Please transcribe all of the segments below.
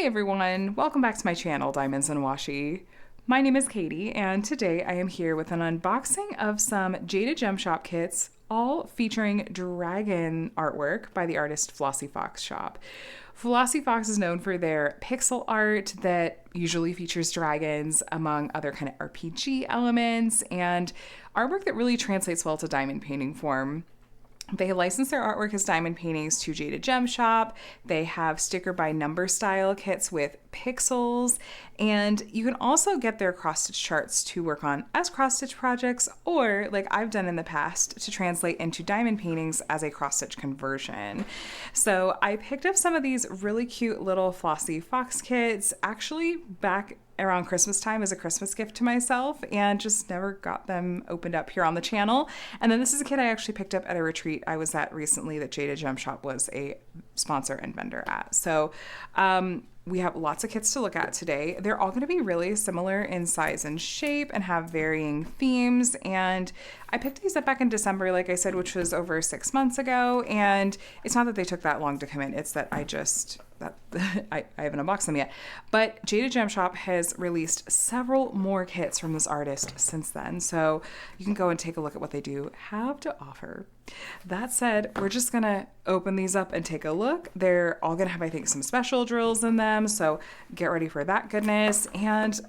Hey everyone, welcome back to my channel, Diamonds and Washi. My name is Katie, and today I am here with an unboxing of some Jaded Gem Shop kits, all featuring dragon artwork by the artist Flossy Fox Shop. Flossy Fox is known for their pixel art that usually features dragons among other kind of RPG elements and artwork that really translates well to diamond painting form. They license their artwork as diamond paintings to Jaded Gem Shop. They have sticker by number style kits with pixels, and you can also get their cross-stitch charts to work on as cross-stitch projects, or like I've done in the past, to translate into diamond paintings as a cross-stitch conversion. So I picked up some of these really cute little Flossy Fox kits, actually back around Christmas time as a Christmas gift to myself, and just never got them opened up here on the channel. And then this is a kit I actually picked up at a retreat I was at recently that Jaded Gem Shop was a sponsor and vendor at. So we have lots of kits to look at today. They're all going to be really similar in size and shape and have varying themes. And I picked these up back in December, like I said, which was over 6 months ago. And it's not that they took that long to come in. It's that I haven't unboxed them yet. But Jaded Gem Shop has released several more kits from this artist since then. So you can go and take a look at what they do have to offer. That said, we're just gonna open these up and take a look. They're all gonna have, I think, some special drills in them, so get ready for that goodness. And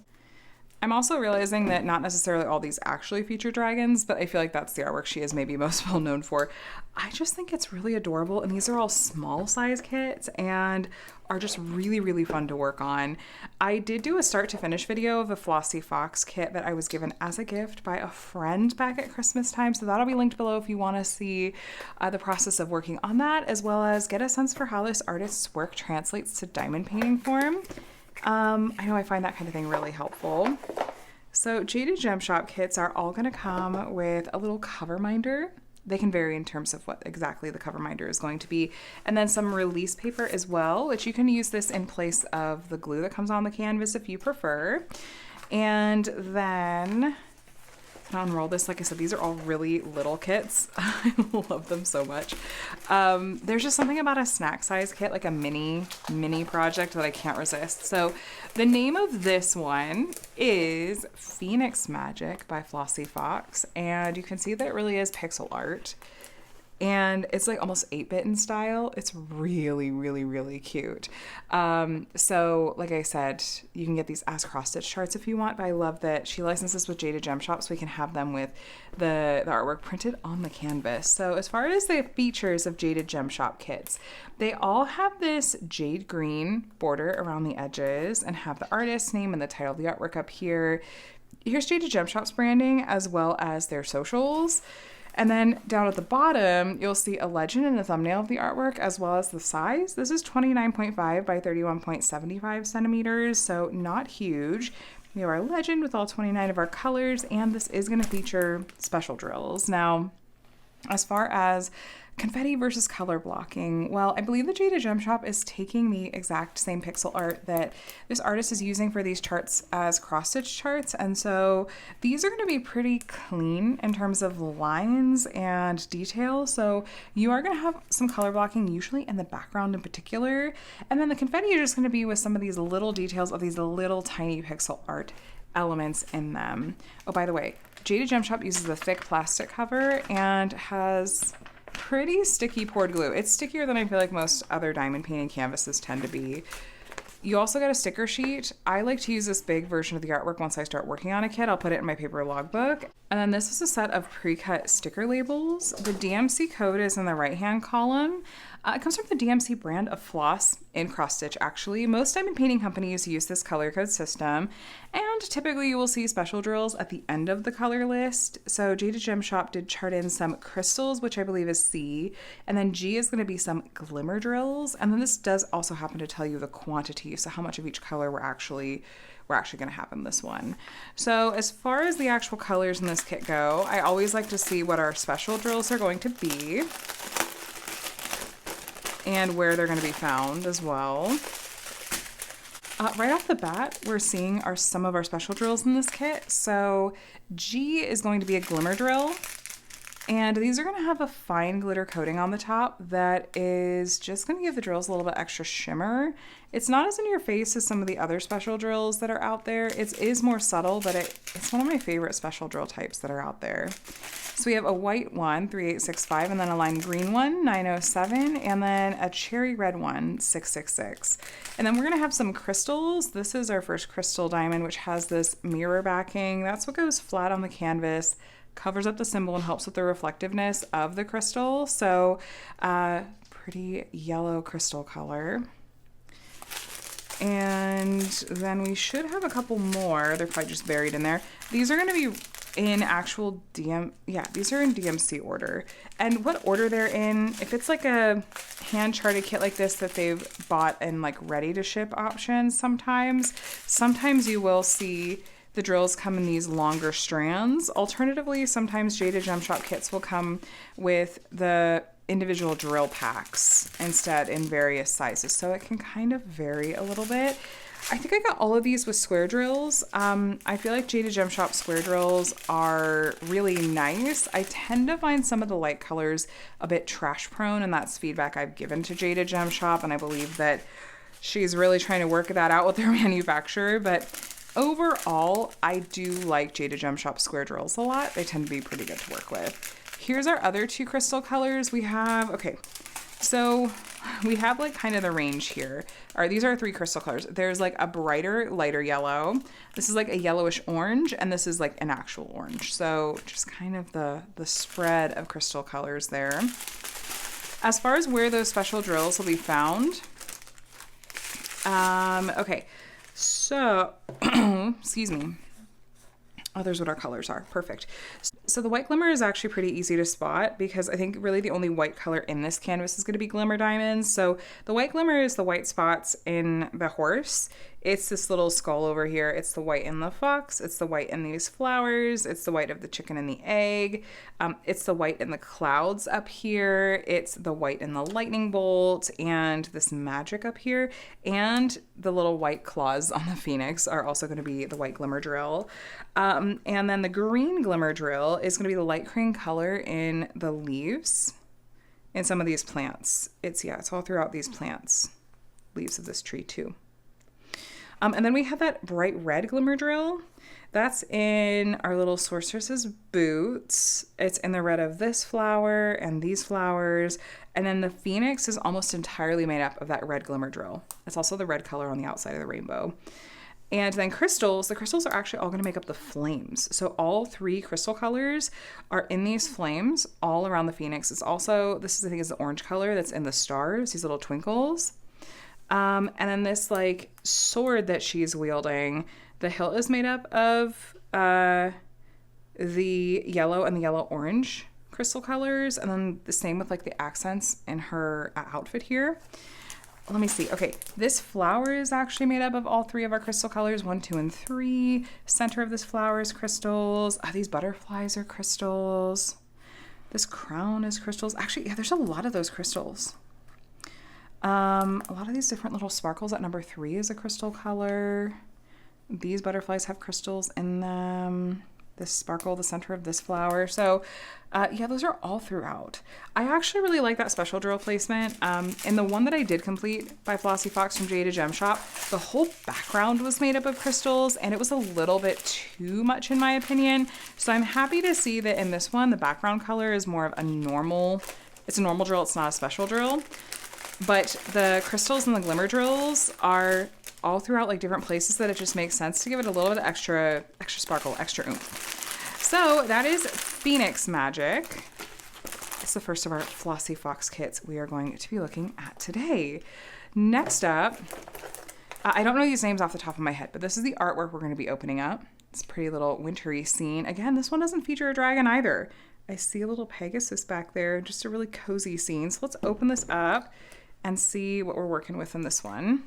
I'm also realizing that not necessarily all these actually feature dragons, but I feel like that's the artwork she is maybe most well known for. I just think it's really adorable, and these are all small size kits and are just really, really fun to work on. I did do a start to finish video of a Flossy Fox kit that I was given as a gift by a friend back at Christmas time, so that'll be linked below if you want to see the process of working on that, as well as get a sense for how this artist's work translates to diamond painting form. I know I find that kind of thing really helpful. So Jaded Gem Shop kits are all going to come with a little cover minder. They can vary in terms of what exactly the cover minder is going to be. And then some release paper as well, which you can use this in place of the glue that comes on the canvas if you prefer. And then I'll unroll this. Like I said, these are all really little kits. I love them so much. There's just something about a snack size kit, like a mini project, that I can't resist. So the name of this one is Phoenix Magic by Flossy Fox, and you can see that it really is pixel art. And it's like almost 8-bit in style. It's really, really, really cute. So like I said, you can get these as cross-stitch charts if you want, but I love that she licenses with Jaded Gem Shop, so we can have them with the artwork printed on the canvas. So as far as the features of Jaded Gem Shop kits, they all have this jade green border around the edges and have the artist's name and the title of the artwork up here. Here's Jaded Gem Shop's branding as well as their socials. And then down at the bottom, you'll see a legend and a thumbnail of the artwork as well as the size. This is 29.5 by 31.75 centimeters, so not huge. We have our legend with all 29 of our colors, and this is going to feature special drills. Now, as far as confetti versus color blocking, well, I believe the Jaded Gem Shop is taking the exact same pixel art that this artist is using for these charts as cross-stitch charts, and so these are going to be pretty clean in terms of lines and detail, so you are going to have some color blocking, usually in the background in particular, and then the confetti are just going to be with some of these little details of these little tiny pixel art elements in them. Oh, by the way, Jaded Gem Shop uses a thick plastic cover and has pretty sticky poured glue. It's stickier than I feel like most other diamond painting canvases tend to be. You also get a sticker sheet. I like to use this big version of the artwork once I start working on a kit. I'll put it in my paper logbook. And then this is a set of pre-cut sticker labels. The DMC code is in the right-hand column. It comes from the DMC brand of floss in cross-stitch, actually. Most diamond painting companies use this color code system, and typically you will see special drills at the end of the color list. So Jaded Gem Shop did chart in some crystals, which I believe is C, and then G is going to be some glimmer drills, and then this does also happen to tell you the quantity, so how much of each color we're actually going to have in this one. So as far as the actual colors in this kit go, I always like to see what our special drills are going to be and where they're going to be found as well. Right off the bat, we're seeing some of our special drills in this kit. So G is going to be a glimmer drill. And these are going to have a fine glitter coating on the top that is just going to give the drills a little bit extra shimmer. It's not as in your face as some of the other special drills that are out there. It is more subtle, but it's one of my favorite special drill types that are out there. So we have a white one, 3865, and then a lime green one, 907, and then a cherry red one, 666. And then we're going to have some crystals. This is our first crystal diamond, which has this mirror backing. That's what goes flat on the canvas, covers up the symbol and helps with the reflectiveness of the crystal. So pretty yellow crystal color. And then we should have a couple more. They're probably just buried in there. These are going to be in actual these are in DMC order. And what order they're in, if it's like a hand charted kit like this that they've bought in like ready to ship options, sometimes you will see the drills come in these longer strands. Alternatively, sometimes Jaded Gem Shop kits will come with the individual drill packs instead in various sizes. So it can kind of vary a little bit. I think I got all of these with square drills. I feel like Jaded Gem Shop square drills are really nice. I tend to find some of the light colors a bit trash prone, and that's feedback I've given to Jaded Gem Shop, and I believe that she's really trying to work that out with their manufacturer. But overall, I do like Jaded Gem Shop square drills a lot. They tend to be pretty good to work with. Here's our other two crystal colors. We have like kind of the range here. All right, these are our three crystal colors. There's like a brighter, lighter yellow. This is like a yellowish orange, and this is like an actual orange. So just kind of the spread of crystal colors there. As far as where those special drills will be found, okay, so, excuse me. Oh, there's what our colors are. Perfect. So the white glimmer is actually pretty easy to spot because I think really the only white color in this canvas is going to be glimmer diamonds. So the white glimmer is the white spots in the horse. It's this little skull over here. It's the white in the fox. It's the white in these flowers. It's the white of the chicken and the egg. It's the white in the clouds up here. It's the white in the lightning bolt and this magic up here. And the little white claws on the phoenix are also going to be the white glimmer drill. And then the green glimmer drill is going to be the light green color in the leaves in some of these plants. It's all throughout these plants, leaves of this tree too. And then we have that bright red glimmer drill. That's in our little sorceress's boots. It's in the red of this flower and these flowers. And then the phoenix is almost entirely made up of that red glimmer drill. It's also the red color on the outside of the rainbow. And then crystals, the crystals are actually all going to make up the flames. So all three crystal colors are in these flames all around the phoenix. It's also, this is, I think, is the orange color that's in the stars, these little twinkles. And then this like sword that she's wielding, the hilt is made up of the yellow and the yellow-orange crystal colors. And then the same with like the accents in her outfit here. Let me see. Okay, this flower is actually made up of all three of our crystal colors, 1, 2, and 3. Center of this flower is crystals. These butterflies are crystals. This crown is crystals. Actually, yeah, there's a lot of those crystals. A lot of these different little sparkles. At number 3 is a crystal color. These butterflies have crystals in them. This sparkle, the center of this flower. So yeah, those are all throughout. I actually really like that special drill placement. In the one that I did complete by Flossy Fox from Jaded Gem Shop, the whole background was made up of crystals and it was a little bit too much in my opinion. So I'm happy to see that in this one, the background color is more of a normal, it's a normal drill, it's not a special drill. But the crystals and the glimmer drills are all throughout like different places that it just makes sense to give it a little bit of extra sparkle, extra oomph. So that is Phoenix Magic. It's the first of our Flossy Fox kits we are going to be looking at today. Next up, I don't know these names off the top of my head, but this is the artwork we're going to be opening up. It's a pretty little wintry scene. Again, this one doesn't feature a dragon either. I see a little Pegasus back there, just a really cozy scene. So let's open this up and see what we're working with in this one.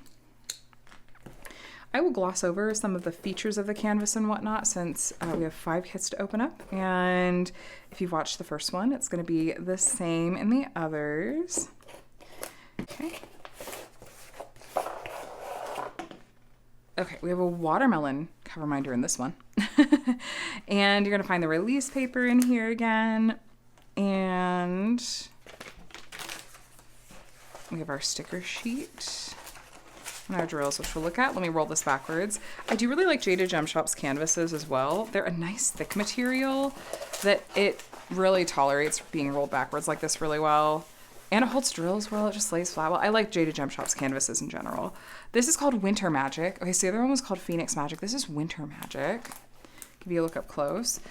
I will gloss over some of the features of the canvas and whatnot since we have 5 kits to open up. And if you've watched the first one, it's going to be the same in the others. Okay. Okay, we have a watermelon cover minder in this one. And you're going to find the release paper in here again. And we have our sticker sheet and our drills, which we'll look at. Let me roll this backwards. I do really like Jaded Gem Shop's canvases as well. They're a nice thick material that it really tolerates being rolled backwards like this really well. And it holds drills well. It just lays flat well. I like Jaded Gem Shop's canvases in general. This is called Winter Magic. Okay, so the other one was called Phoenix Magic. This is Winter Magic. Give you a look up close.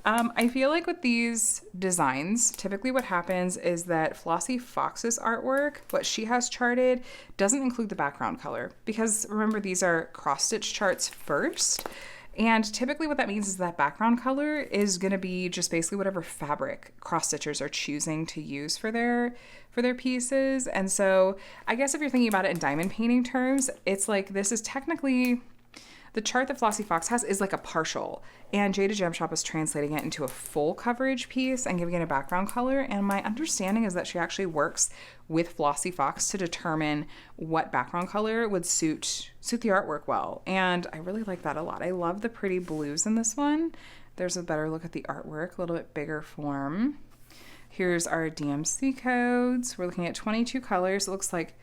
I feel like with these designs, typically what happens is that Flossy Fox's artwork, what she has charted, doesn't include the background color. Because remember, these are cross-stitch charts first. And typically what that means is that background color is going to be just basically whatever fabric cross-stitchers are choosing to use for their pieces. And so I guess if you're thinking about it in diamond painting terms, it's like this is technically... The chart that Flossy Fox has is like a partial, and Jaded Gem Shop is translating it into a full coverage piece and giving it a background color. And my understanding is that she actually works with Flossy Fox to determine what background color would suit the artwork well. And I really like that a lot. I love the pretty blues in this one. There's a better look at the artwork, a little bit bigger form. Here's our DMC codes. We're looking at 22 colors. It looks like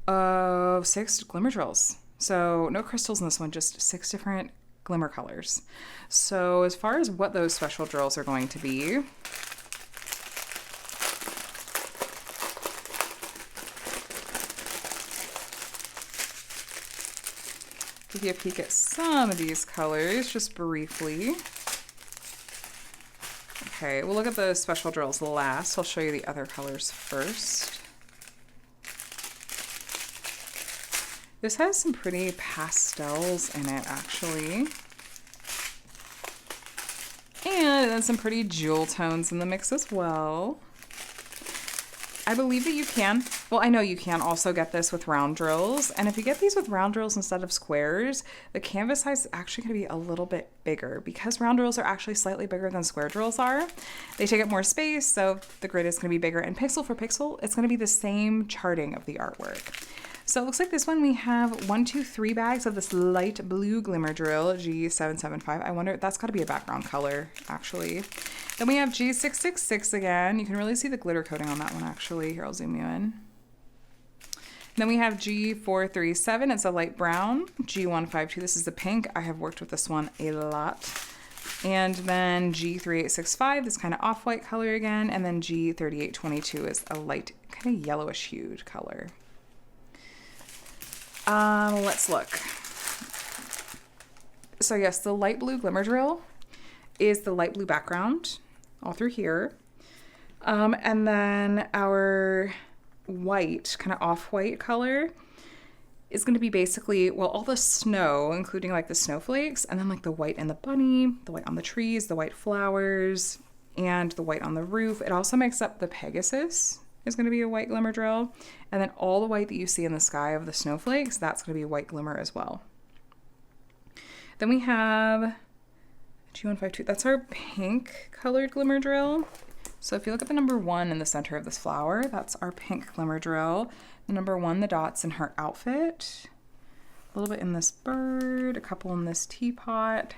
6 glimmer drills. So no crystals in this one, just 6 different glimmer colors. So as far as what those special drills are going to be, give you a peek at some of these colors just briefly. Okay, we'll look at the special drills last. I'll show you the other colors first. This has some pretty pastels in it, actually. And then some pretty jewel tones in the mix as well. I believe that you can, well, I know you can also get this with round drills. And if you get these with round drills instead of squares, the canvas size is actually going to be a little bit bigger because round drills are actually slightly bigger than square drills are. They take up more space, so the grid is going to be bigger. And pixel for pixel, it's going to be the same charting of the artwork. So it looks like this one we have 1, 2, 3 bags of this light blue glimmer drill, G775. I wonder, that's got to be a background color, actually. Then we have G666 again. You can really see the glitter coating on that one, actually. Here, I'll zoom you in. And then we have G437. It's a light brown. G152. This is the pink. I have worked with this one a lot. And then G3865, this kind of off-white color again. And then G3822 is a light, kind of yellowish hued color. Let's look. So yes, the light blue glimmer drill is the light blue background all through here. And then our white, kind of off-white color is going to be basically, well, all the snow, including like the snowflakes, and then like the white and the bunny, the white on the trees, the white flowers, and the white on the roof. It also makes up the Pegasus. Is going to be a white glimmer drill, and then all the white that you see in the sky of the snowflakes, that's going to be white glimmer as well. Then we have G152, that's our pink colored glimmer drill. So if you look at the number 1 in the center of this flower, that's our pink glimmer drill. The number 1, the dots in her outfit, a little bit in this bird, a couple in this teapot.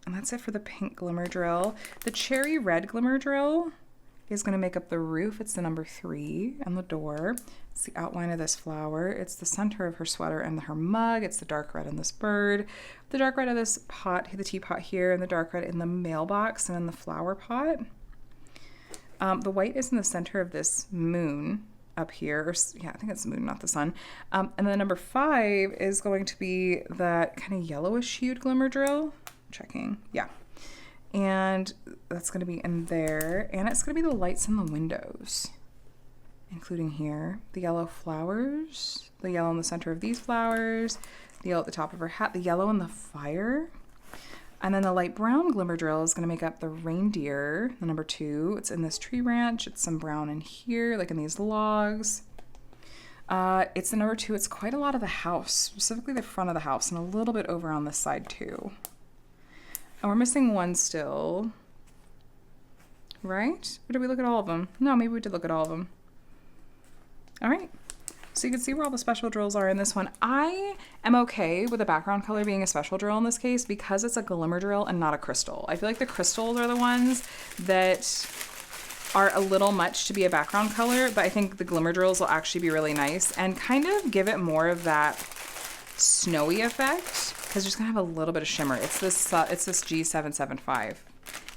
And that's it for the pink glimmer drill. The cherry red glimmer drill is going to make up the roof. It's the number 3 and the door. It's the outline of this flower. It's the center of her sweater and her mug. It's the dark red in this bird. The dark red of this pot, the teapot here, and the dark red in the mailbox and in the flower pot. The white is in the center of this moon up here. Or, yeah, I think it's the moon, not the sun. And then number 5 is going to be that kind of yellowish hued glimmer drill. Checking, yeah, and that's going to be in there, and it's going to be the lights in the windows, including here, the yellow flowers, the yellow in the center of these flowers, the yellow at the top of her hat, the yellow in the fire, and then the light brown glimmer drill is going to make up the reindeer, the number 2. It's in this tree branch. It's some brown in here, like in these logs. It's the number 2. It's quite a lot of the house, specifically the front of the house, and a little bit over on this side too. And we're missing one still, right? Or did we look at all of them? No, maybe we did look at all of them. All right. So you can see where all the special drills are in this one. I am okay with the background color being a special drill in this case because it's a glimmer drill and not a crystal. I feel like the crystals are the ones that are a little much to be a background color, but I think the glimmer drills will actually be really nice and kind of give it more of that snowy effect because you're just gonna have a little bit of shimmer. It's this G775.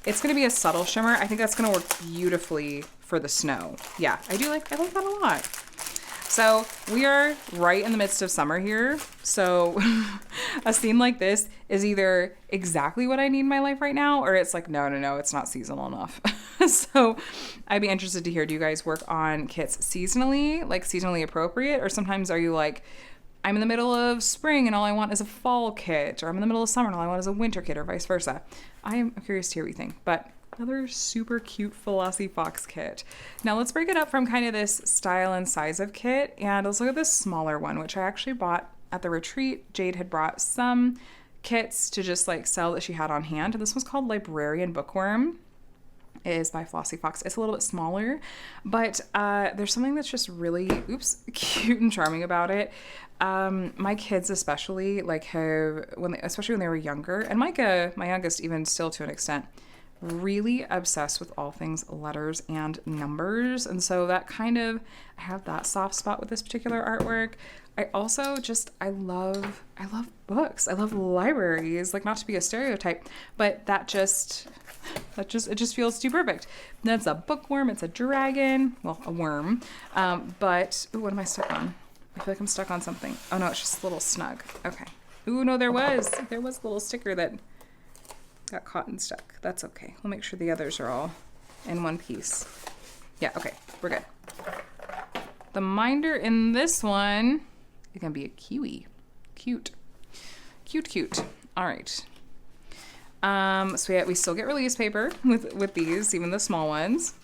It's gonna be a subtle shimmer. I think that's gonna work beautifully for the snow. Yeah, I like that a lot. So we are right in the midst of summer here. So a scene like this is either exactly what I need in my life right now, or it's like, no, it's not seasonal enough. So I'd be interested to hear, do you guys work on kits seasonally, like seasonally appropriate? Or sometimes are you like, I'm in the middle of spring and all I want is a fall kit, or I'm in the middle of summer and all I want is a winter kit, or vice versa. I am curious to hear what you think. But another super cute Flossy Fox kit. Now let's break it up from kind of this style and size of kit, and let's look at this smaller one, which I actually bought at the retreat. Jade had brought some kits to just like sell that she had on hand, and this one's called Librarian Bookworm. It is by Flossy Fox. It's a little bit smaller, but there's something that's just really, cute and charming about it. My kids especially especially when they were younger, and Micah, my youngest, even still to an extent, really obsessed with all things letters and numbers. And so that I have that soft spot with this particular artwork. I also I love books. I love libraries, like not to be a stereotype, but it just feels too perfect. That's a bookworm. It's a dragon. Well, a worm. But ooh, what am I stuck on? I feel like I'm stuck on something. Oh no, it's just a little snug. Okay. Ooh, no, there was a little sticker that got caught and stuck. That's okay. We'll make sure the others are all in one piece. Yeah, okay, we're good. The minder in this one is gonna be a kiwi. Cute. All right. So we still get release paper with these, even the small ones.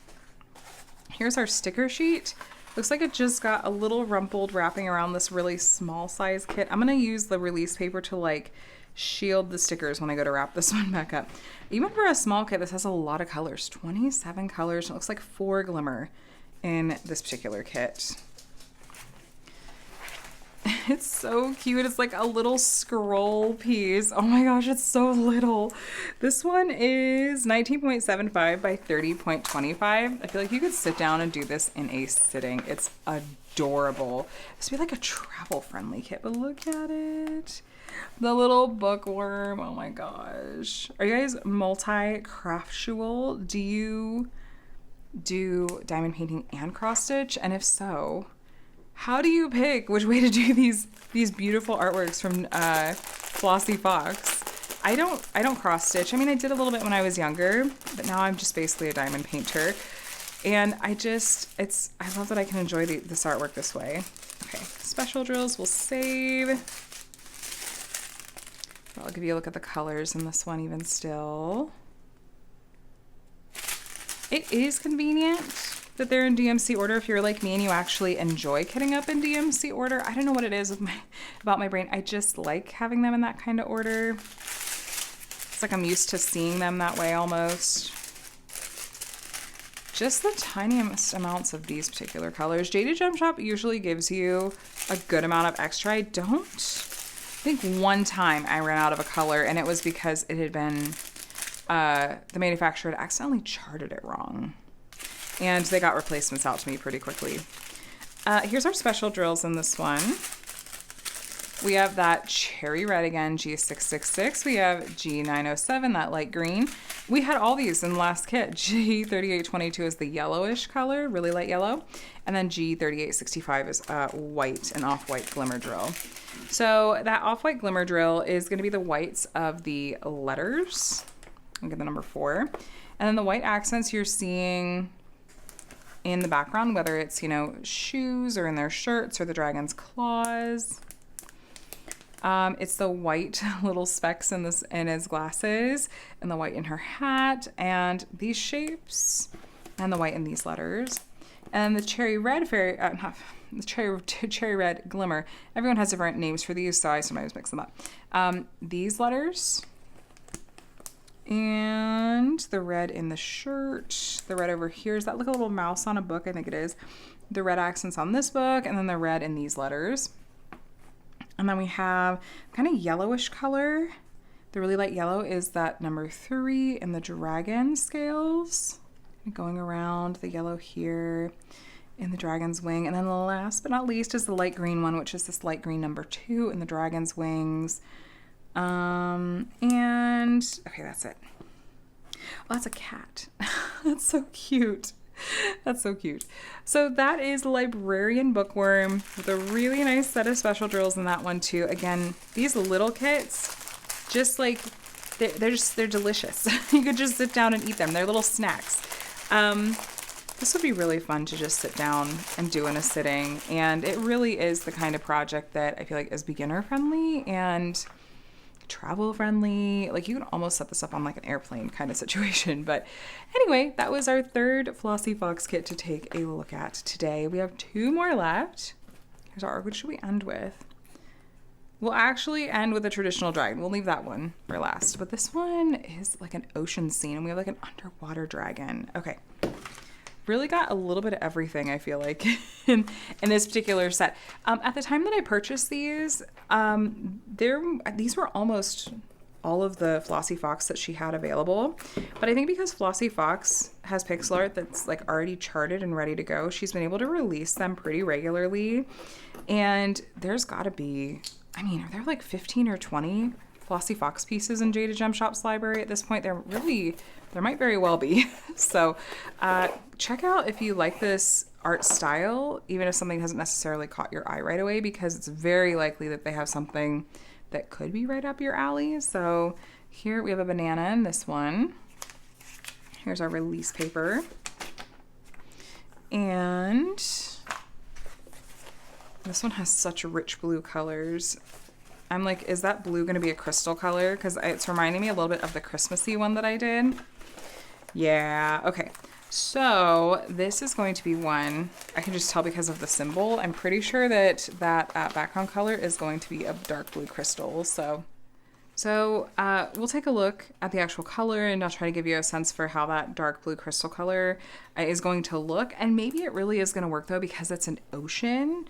Here's our sticker sheet. Looks like it just got a little rumpled wrapping around this really small size kit. I'm gonna use the release paper to like shield the stickers when I go to wrap this one back up. Even for a small kit, this has a lot of colors, 27 colors. It looks like 4 glimmer in this particular kit. It's so cute. It's like a little scroll piece. Oh my gosh, it's so little. This one is 19.75 by 30.25. I feel like you could sit down and do this in a sitting. It's adorable. This would be like a travel friendly kit, but look at it. The little bookworm. Oh my gosh. Are you guys multi-craftual? Do you do diamond painting and cross stitch? And if so, how do you pick which way to do these beautiful artworks from Flossy Fox? I don't cross stitch. I mean, I did a little bit when I was younger, but now I'm just basically a diamond painter. And I love that I can enjoy this artwork this way. Okay, special drills we'll save. I'll give you a look at the colors in this one even still. It is convenient that they're in DMC order if you're like me and you actually enjoy kitting up in DMC order. I don't know what it is about my brain. I just like having them in that kind of order. It's like I'm used to seeing them that way almost. Just the tiniest amounts of these particular colors. Jaded Gem Shop usually gives you a good amount of extra. I think one time I ran out of a color, and it was because it had been, the manufacturer had accidentally charted it wrong. And they got replacements out to me pretty quickly. Here's our special drills in this one. We have that cherry red again, G666. We have G907, that light green. We had all these in the last kit. G3822 is the yellowish color, really light yellow. And then G3865 is white, an off-white glimmer drill. So that off-white glimmer drill is going to be the whites of the letters. I'll get the number 4. And then the white accents you're seeing in the background, whether it's, shoes or in their shirts or the dragon's claws. It's the white little specks in his glasses and the white in her hat and these shapes and the white in these letters. And the cherry red cherry red glimmer. Everyone has different names for these, so I sometimes mix them up. These letters And the red in the shirt. The red over here, is that like a little mouse on a book? I think it is. The red accents on this book, and then the red in these letters. And then we have kind of yellowish color. The really light yellow is that number 3 in the dragon scales. Going around the yellow here in the dragon's wing. And then last but not least is the light green one, which is this light green number 2 in the dragon's wings. And okay, that's it. Oh, that's a cat. That's so cute. That's so cute. So that is Librarian Bookworm with a really nice set of special drills in that one too. Again, these little kits, just like they're delicious. You could just sit down and eat them. They're little snacks. This would be really fun to just sit down and do in a sitting. And it really is the kind of project that I feel like is beginner friendly and travel friendly. Like you can almost set this up on like an airplane kind of situation. But anyway, that was our third Flossy Fox kit to take a look at today. We have 2 more left. Here's our, what should we end with? We'll actually end with a traditional dragon. We'll leave that one for last. But this one is like an ocean scene and we have like an underwater dragon. Okay. Really got a little bit of everything, I feel like, in this particular set. At the time that I purchased these, these were almost all of the Flossy Fox that she had available. But I think because Flossy Fox has pixel art that's like already charted and ready to go, she's been able to release them pretty regularly. And there's got to be, I mean, are there like 15 or 20 Flossy Fox pieces in Jaded Gem Shop's library at this point? There might very well be. So check out if you like this art style, even if something hasn't necessarily caught your eye right away, because it's very likely that they have something that could be right up your alley. So here we have a banana in this one. Here's our release paper. And this one has such rich blue colors. I'm like, is that blue going to be a crystal color? Because it's reminding me a little bit of the Christmassy one that I did. Yeah, okay. So this is going to be one, I can just tell because of the symbol. I'm pretty sure that background color is going to be a dark blue crystal. So we'll take a look at the actual color and I'll try to give you a sense for how that dark blue crystal color is going to look. And maybe it really is going to work though, because it's an ocean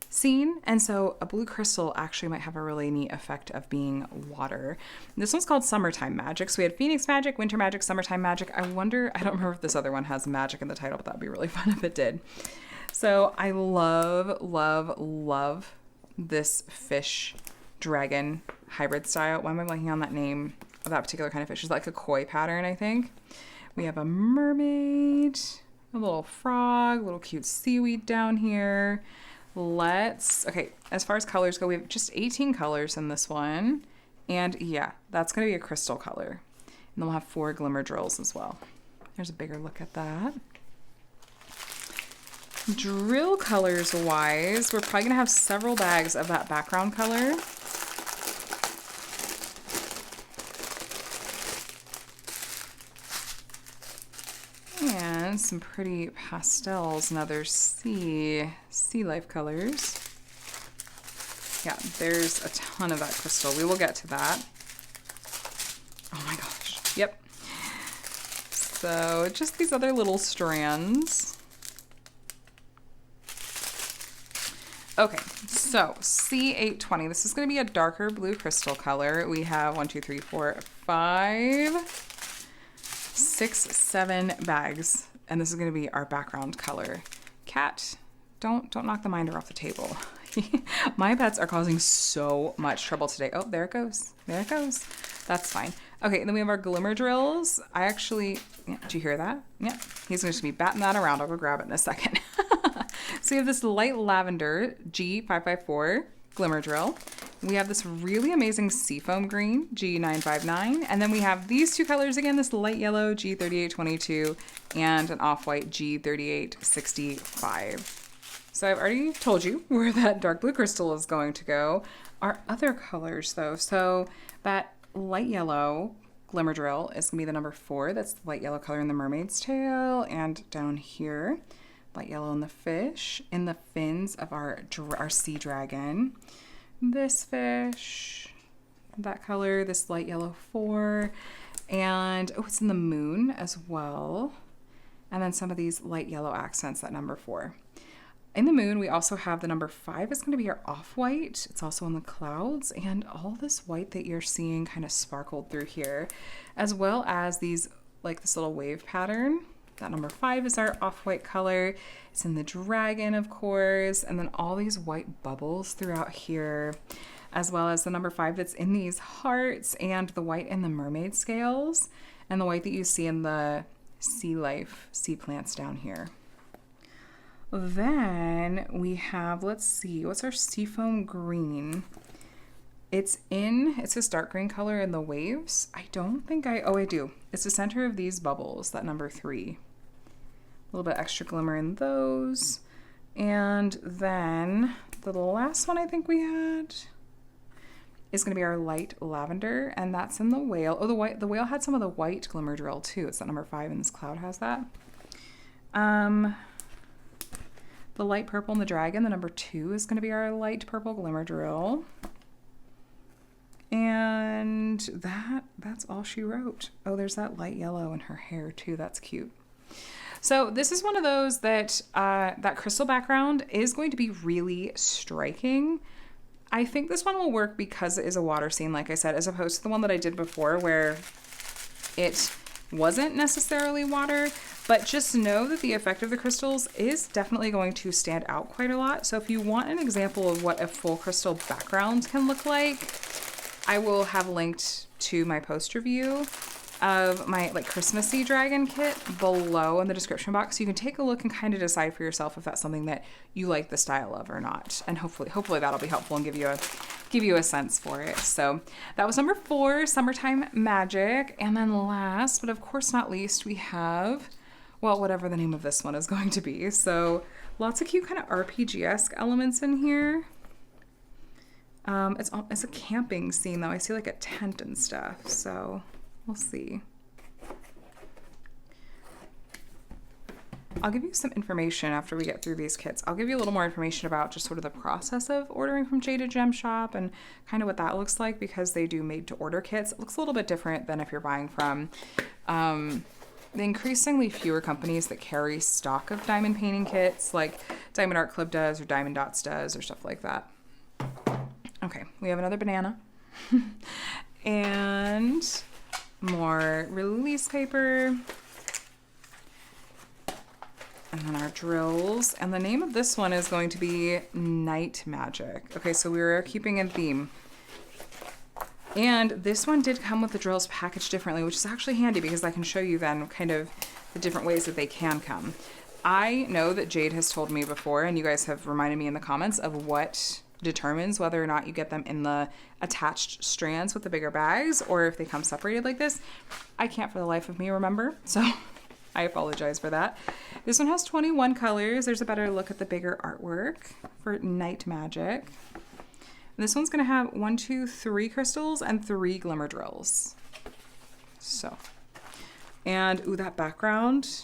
scene, and so a blue crystal actually might have a really neat effect of being water. This one's called Summertime Magic. So we had Phoenix Magic, Winter Magic, Summertime Magic. I don't remember if this other one has magic in the title, but that'd be really fun if it did. So I love, love, love this fish dragon hybrid style. Why am I blanking on that name of that particular kind of fish? It's like a koi pattern, I think. We have a mermaid, a little frog, a little cute seaweed down here. Okay, as far as colors go, we have just 18 colors in this one. And yeah, that's going to be a crystal color. And then we'll have 4 glimmer drills as well. There's a bigger look at that. Drill colors wise, we're probably going to have several bags of that background color. And some pretty pastels and other sea life colors. Yeah, there's a ton of that crystal. We will get to that. Oh my gosh. Yep. So just these other little strands. Okay, so C820. This is going to be a darker blue crystal color. We have 1, 2, 3, 4, 5, 6, 7 bags. And this is going to be our background color. Cat, don't knock the minder off the table. My pets are causing so much trouble today. Oh, there it goes. There it goes. That's fine. Okay, and then we have our glimmer drills. Yeah, did you hear that? Yeah, he's going to be batting that around. I'll go grab it in a second. So we have this light lavender G554 glimmer drill. We have this really amazing seafoam green, G959. And then we have these 2 colors again, this light yellow, G3822, and an off-white, G3865. So I've already told you where that dark blue crystal is going to go. Our other colors, though, so that light yellow glimmer drill is going to be the number 4. That's the light yellow color in the mermaid's tail. And down here, light yellow in the fish, in the fins of our sea dragon. This fish, that color, this light yellow 4. And, oh, it's in the moon as well. And then some of these light yellow accents, that number 4. In the moon, we also have the number 5 is going to be our off-white. It's also in the clouds, and all this white that you're seeing kind of sparkled through here, as well as these, like this little wave pattern. That number 5 is our off-white color. It's in the dragon, of course, and then all these white bubbles throughout here, as well as the number 5 that's in these hearts, and the white in the mermaid scales, and the white that you see in the sea life, sea plants down here. Then we have, let's see, what's our seafoam green? It's this dark green color in the waves. I don't think I do. It's the center of these bubbles, that number 3. A little bit extra glimmer in those. And then the last one I think we had is going to be our light lavender, and that's in the whale. Oh, the whale had some of the white glimmer drill too. It's that number 5, and this cloud has that. The light purple in the dragon, the number 2 is going to be our light purple glimmer drill. And that's all she wrote. Oh, there's that light yellow in her hair too. That's cute. So this is one of those that that crystal background is going to be really striking. I think this one will work because it is a water scene, like I said, as opposed to the one that I did before where it wasn't necessarily water, but just know that the effect of the crystals is definitely going to stand out quite a lot. So if you want an example of what a full crystal background can look like, I will have linked to my post review of my like Christmassy dragon kit below in the description box. So you can take a look and kind of decide for yourself if that's something that you like the style of or not. And hopefully that'll be helpful and give you a sense for it. So that was number 4, Summertime Magic. And then last, but of course not least, we have, well, whatever the name of this one is going to be. So lots of cute kind of RPG-esque elements in here. It's a camping scene though. I see like a tent and stuff. So we'll see. I'll give you some information after we get through these kits. I'll give you a little more information about just sort of the process of ordering from Jaded Gem Shop and kind of what that looks like, because they do made to order kits. It looks a little bit different than if you're buying from the increasingly fewer companies that carry stock of diamond painting kits, like Diamond Art Club does or Diamond Dots does or stuff like that. Okay, we have another banana and more release paper. And then our drills. And the name of this one is going to be Night Magic. Okay, so we were keeping in theme. And this one did come with the drills packaged differently, which is actually handy because I can show you then kind of the different ways that they can come. I know that Jade has told me before, and you guys have reminded me in the comments of what determines whether or not you get them in the attached strands with the bigger bags or if they come separated like this. I can't for the life of me remember, so I apologize for that. This one has 21 colors. There's a better look at the bigger artwork for Night Magic. And this one's gonna have 1, 2, 3 crystals and 3 glimmer drills. So, and ooh, that background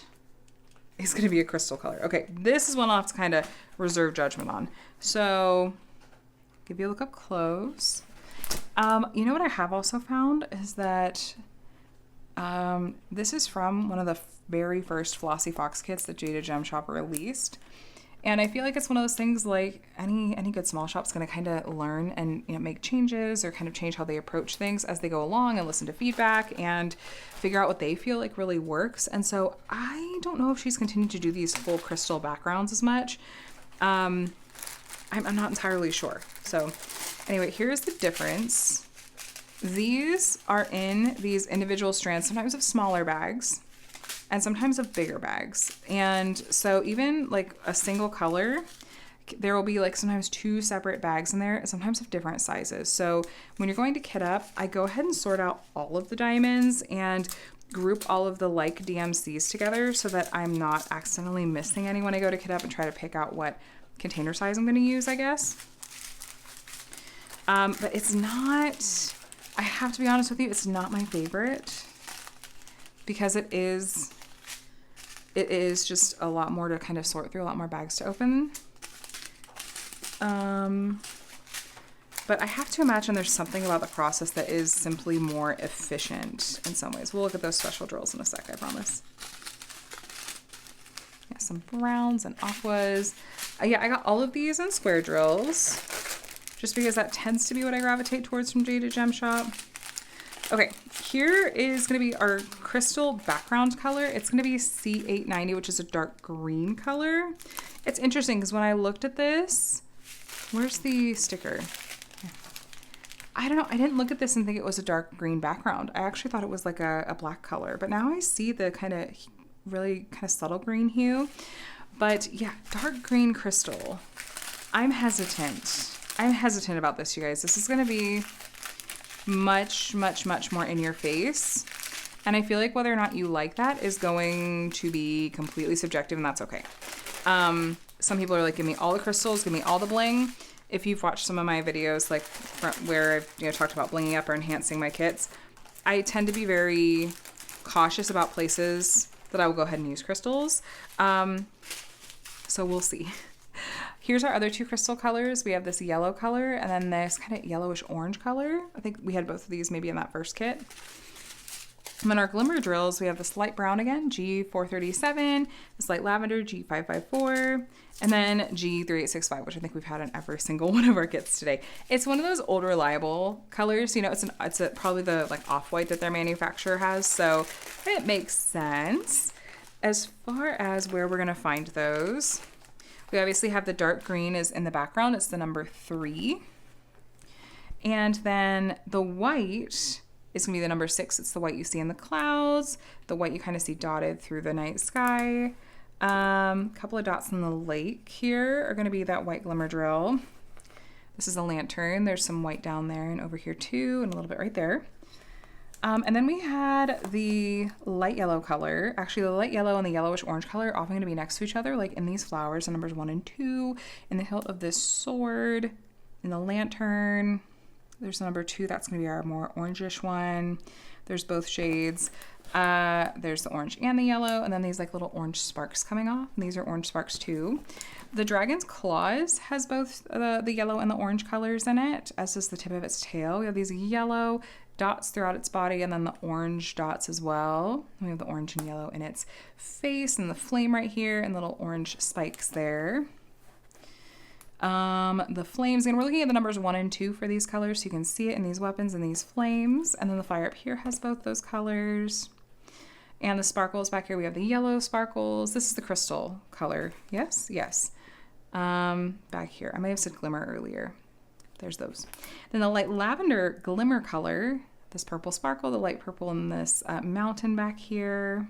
is gonna be a crystal color. Okay, this is one I'll have to kind of reserve judgment on. So, give you a look up close. You know what I have also found is that this is from one of the very first Flossy Fox kits that Jaded Gem Shop released. And I feel like it's one of those things like any good small shop's going to kind of learn and make changes or kind of change how they approach things as they go along and listen to feedback and figure out what they feel like really works. And so I don't know if she's continued to do these full crystal backgrounds as much. I'm not entirely sure. So anyway, here's the difference. These are in these individual strands, sometimes of smaller bags and sometimes of bigger bags. And so even like a single color, there will be like sometimes 2 separate bags in there, sometimes of different sizes. So when you're going to kit up, I go ahead and sort out all of the diamonds and group all of the like DMCs together so that I'm not accidentally missing any when I go to kit up and try to pick out what container size I'm going to use, I guess. But it's not, I have to be honest with you, it's not my favorite because it is just a lot more to kind of sort through, a lot more bags to open. But I have to imagine there's something about the process that is simply more efficient in some ways. We'll look at those special drills in a sec, I promise. Yeah, some browns and aquas. Yeah, I got all of these in square drills, just because that tends to be what I gravitate towards from Jaded Gem Shop. Okay, here is going to be our crystal background color. It's going to be C890, which is a dark green color. It's interesting because when I looked at this, where's the sticker? I don't know. I didn't look at this and think it was a dark green background. I actually thought it was like a black color, but now I see the really kind of subtle green hue. But yeah, dark green crystal. I'm hesitant. I'm hesitant about this, you guys. This is going to be much, much, much more in your face. And I feel like whether or not you like that is going to be completely subjective, and that's okay. Some people are like, give me all the crystals, give me all the bling. If you've watched some of my videos, like where I've talked about blinging up or enhancing my kits, I tend to be very cautious about places that I will go ahead and use crystals. So we'll see. Here's our other two crystal colors. We have this yellow color and then this kind of yellowish orange color. I think we had both of these maybe in that first kit. And then our glimmer drills, we have this light brown again, G437, this light lavender, G554, and then G3865, which I think we've had in every single one of our kits today. It's one of those old reliable colors. You know, it's probably the like off-white that their manufacturer has, so it makes sense. As far as where we're gonna find those, we obviously have the dark green is in the background. It's the number 3. And then the white is going to be the number 6. It's the white you see in the clouds, the white you kind of see dotted through the night sky. Couple of dots in the lake here are going to be that white glimmer drill. This is a lantern. There's some white down there and over here too, and a little bit right there. And then we had the light yellow color. Actually, the light yellow and the yellowish orange color are often going to be next to each other, like in these flowers, the numbers 1 and 2, in the hilt of this sword, in the lantern. There's the number 2. That's going to be our more orangish one. There's both shades. There's the orange and the yellow, and then these like little orange sparks coming off. And these are orange sparks too. The dragon's claws has both the yellow and the orange colors in it, as does the tip of its tail. We have these yellow dots throughout its body and then the orange dots as well. We have the orange and yellow in its face and the flame right here and little orange spikes there. The flames, and we're looking at the numbers 1 and 2 for these colors, so you can see it in these weapons and these flames. And then the fire up here has both those colors. And the sparkles back here, we have the yellow sparkles. This is the crystal color. Yes, yes. Back here, I may have said glimmer earlier. There's those. Then the light lavender glimmer color, this purple sparkle, the light purple, and this mountain back here.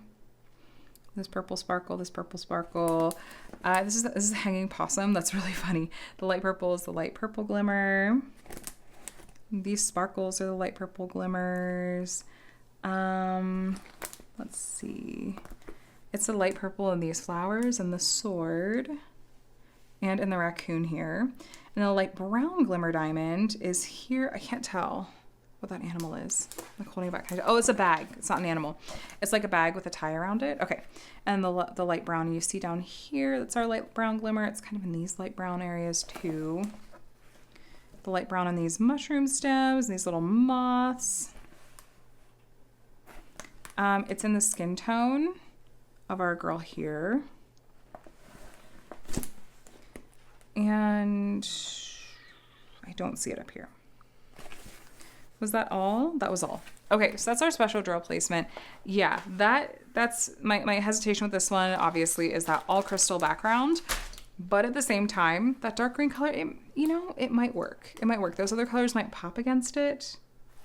This purple sparkle, this purple sparkle. This is a hanging possum. That's really funny. The light purple is the light purple glimmer. These sparkles are the light purple glimmers. Let's see. It's the light purple in these flowers and the sword and in the raccoon here. And the light brown glimmer diamond is here. I can't tell what that animal is. I'm like holding it back. Oh, it's a bag. It's not an animal. It's like a bag with a tie around it. Okay. And the light brown you see down here, that's our light brown glimmer. It's kind of in these light brown areas too. The light brown on these mushroom stems, these little moths. It's in the skin tone of our girl here. And I don't see it up here. Was that all? That was all. Okay, so that's our special drill placement. Yeah, that's my hesitation with this one, obviously, is that all crystal background. But at the same time, that dark green color, it might work. It might work. Those other colors might pop against it.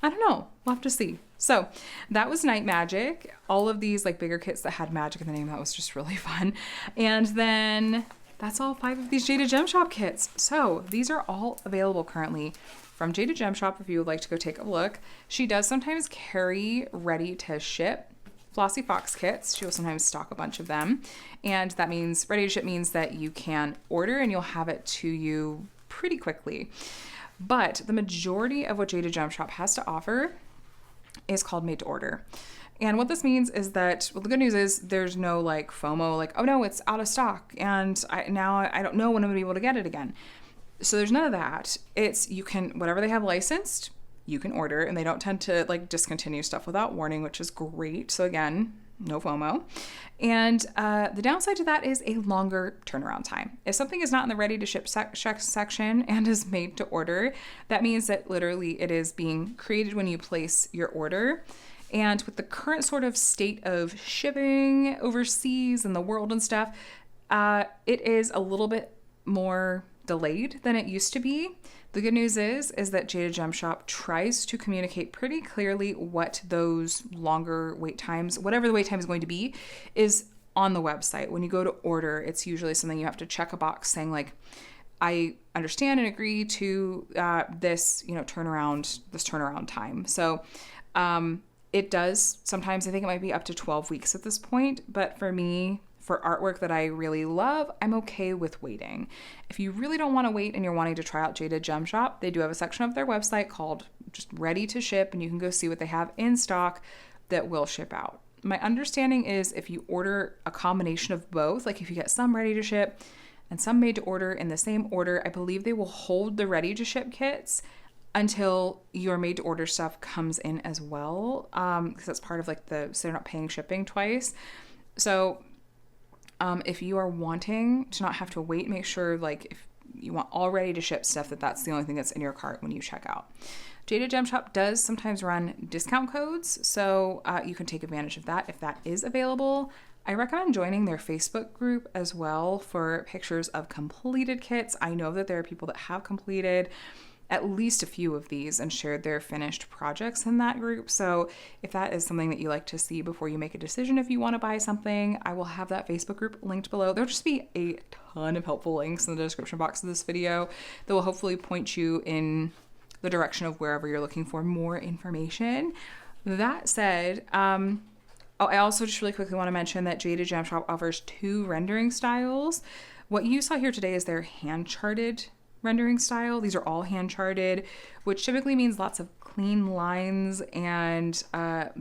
I don't know. We'll have to see. So that was Night Magic. All of these like bigger kits that had magic in the name, that was just really fun. And then that's all 5 of these Jaded Gem Shop kits. So these are all available currently from Jaded Gem Shop if you would like to go take a look. She does sometimes carry ready to ship Flossy Fox kits. She will sometimes stock a bunch of them. And that means ready to ship means that you can order and you'll have it to you pretty quickly. But the majority of what Jaded Gem Shop has to offer is called made to order. And what this means is that, well, the good news is there's no like FOMO, like, oh no, it's out of stock and I don't know when I'm gonna be able to get it again. So there's none of that. It's, you can, whatever they have licensed, you can order, and they don't tend to like discontinue stuff without warning, which is great. So again, no FOMO. And the downside to that is a longer turnaround time. If something is not in the ready to ship section and is made to order, that means that literally it is being created when you place your order. And with the current sort of state of shipping overseas and the world and stuff, it is a little bit more delayed than it used to be. The good news is that Jaded Gem Shop tries to communicate pretty clearly what those longer wait times, whatever the wait time is going to be, is on the website. When you go to order, it's usually something you have to check a box saying like, I understand and agree to this turnaround time. So it does sometimes, I think it might be up to 12 weeks at this point, but for me, for artwork that I really love, I'm okay with waiting. If you really don't want to wait and you're wanting to try out Jaded Gem Shop, they do have a section of their website called just ready to ship, and you can go see what they have in stock that will ship out. My understanding is if you order a combination of both, like if you get some ready to ship and some made to order in the same order, I believe they will hold the ready to ship kits until your made to order stuff comes in as well, because that's part of like so they're not paying shipping twice. So if you are wanting to not have to wait, make sure like if you want all ready to ship stuff, that's the only thing that's in your cart when you check out. Jaded Gem Shop does sometimes run discount codes, so you can take advantage of that if that is available. I recommend joining their Facebook group as well for pictures of completed kits. I know that there are people that have completed at least a few of these and shared their finished projects in that group. So if that is something that you like to see before you make a decision, if you want to buy something, I will have that Facebook group linked below. There'll just be a ton of helpful links in the description box of this video that will hopefully point you in the direction of wherever you're looking for more information. That said, I also just really quickly want to mention that Jaded Gem Shop offers 2 rendering styles. What you saw here today is their hand-charted rendering style. These are all hand-charted, which typically means lots of clean lines and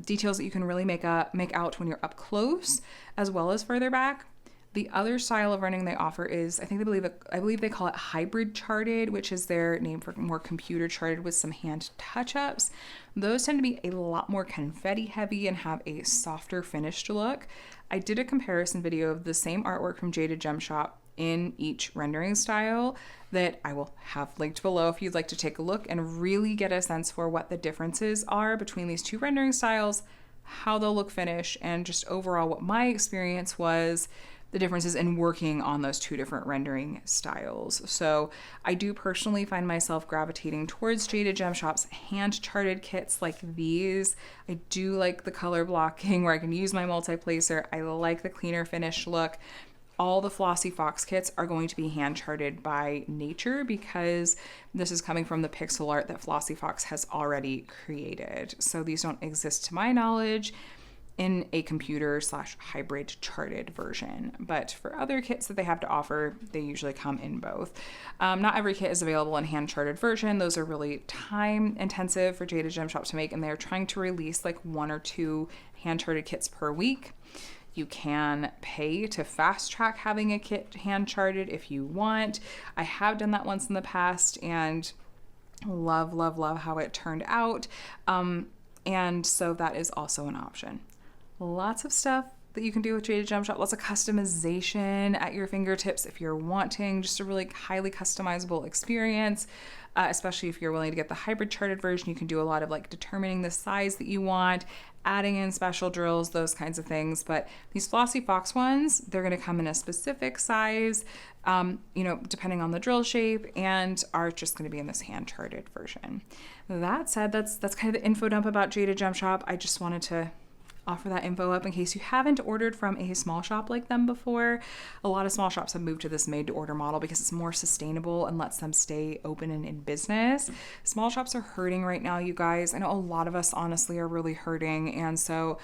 details that you can really make out when you're up close as well as further back. The other style of rendering they offer is, I believe they call it hybrid charted, which is their name for more computer charted with some hand touch-ups. Those tend to be a lot more confetti heavy and have a softer finished look. I did a comparison video of the same artwork from Jaded Gem Shop in each rendering style that I will have linked below if you'd like to take a look and really get a sense for what the differences are between these 2 rendering styles, how they'll look finished, and just overall what my experience was, the differences in working on those 2 different rendering styles. So I do personally find myself gravitating towards Jaded Gem Shop's hand-charted kits like these. I do like the color blocking where I can use my multi-placer. I like the cleaner finish look. All the Flossy Fox kits are going to be hand-charted by nature because this is coming from the pixel art that Flossy Fox has already created. So these don't exist to my knowledge in a computer/hybrid charted version. But for other kits that they have to offer, they usually come in both. Not every kit is available in hand-charted version. Those are really time-intensive for Jaded Gem Shop to make, and they're trying to release like 1 or 2 hand-charted kits per week. You can pay to fast track having a kit hand charted if you want. I have done that once in the past and love how it turned out. And so that is also an option. Lots of stuff that you can do with Jaded Gem Shop, lots of customization at your fingertips if you're wanting just a really highly customizable experience. Especially if you're willing to get the hybrid charted version, you can do a lot of like determining the size that you want, adding in special drills, those kinds of things. But these Flossy Fox ones, they're going to come in a specific size, depending on the drill shape, and are just going to be in this hand charted version. That said, that's kind of the info dump about Jaded Gem Shop. I just wanted to offer that info up in case you haven't ordered from a small shop like them before. A lot of small shops have moved to this made to order model because it's more sustainable and lets them stay open and in business. Small shops are hurting right now, you guys. I know a lot of us honestly are really hurting. And so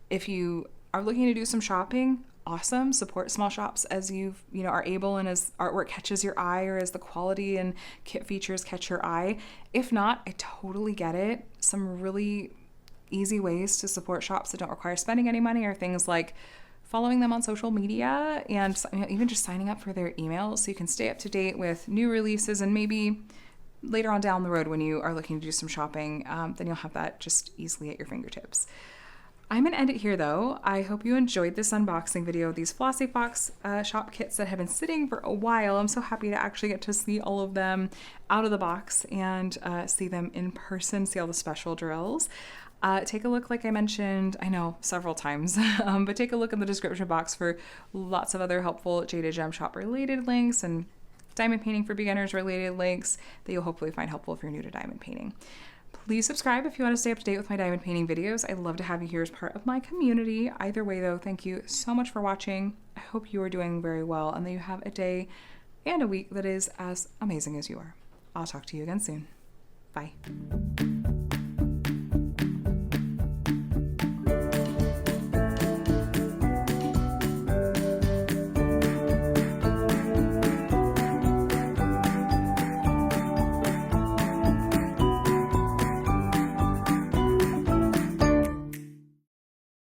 if you are looking to do some shopping, awesome. Support small shops as you are able and as artwork catches your eye or as the quality and kit features catch your eye. If not, I totally get it. Some really easy ways to support shops that don't require spending any money are things like following them on social media and even just signing up for their emails so you can stay up to date with new releases, and maybe later on down the road when you are looking to do some shopping, then you'll have that just easily at your fingertips. I'm going to end it here though. I hope you enjoyed this unboxing video of these Flossy Fox Shop kits that have been sitting for a while. I'm so happy to actually get to see all of them out of the box and see them in person, see all the special drills. Take a look, like I mentioned, I know several times, but take a look in the description box for lots of other helpful Jaded Gem Shop related links and diamond painting for beginners related links that you'll hopefully find helpful if you're new to diamond painting. Please subscribe if you want to stay up to date with my diamond painting videos. I'd love to have you here as part of my community. Either way though, thank you so much for watching. I hope you are doing very well and that you have a day and a week that is as amazing as you are. I'll talk to you again soon. Bye.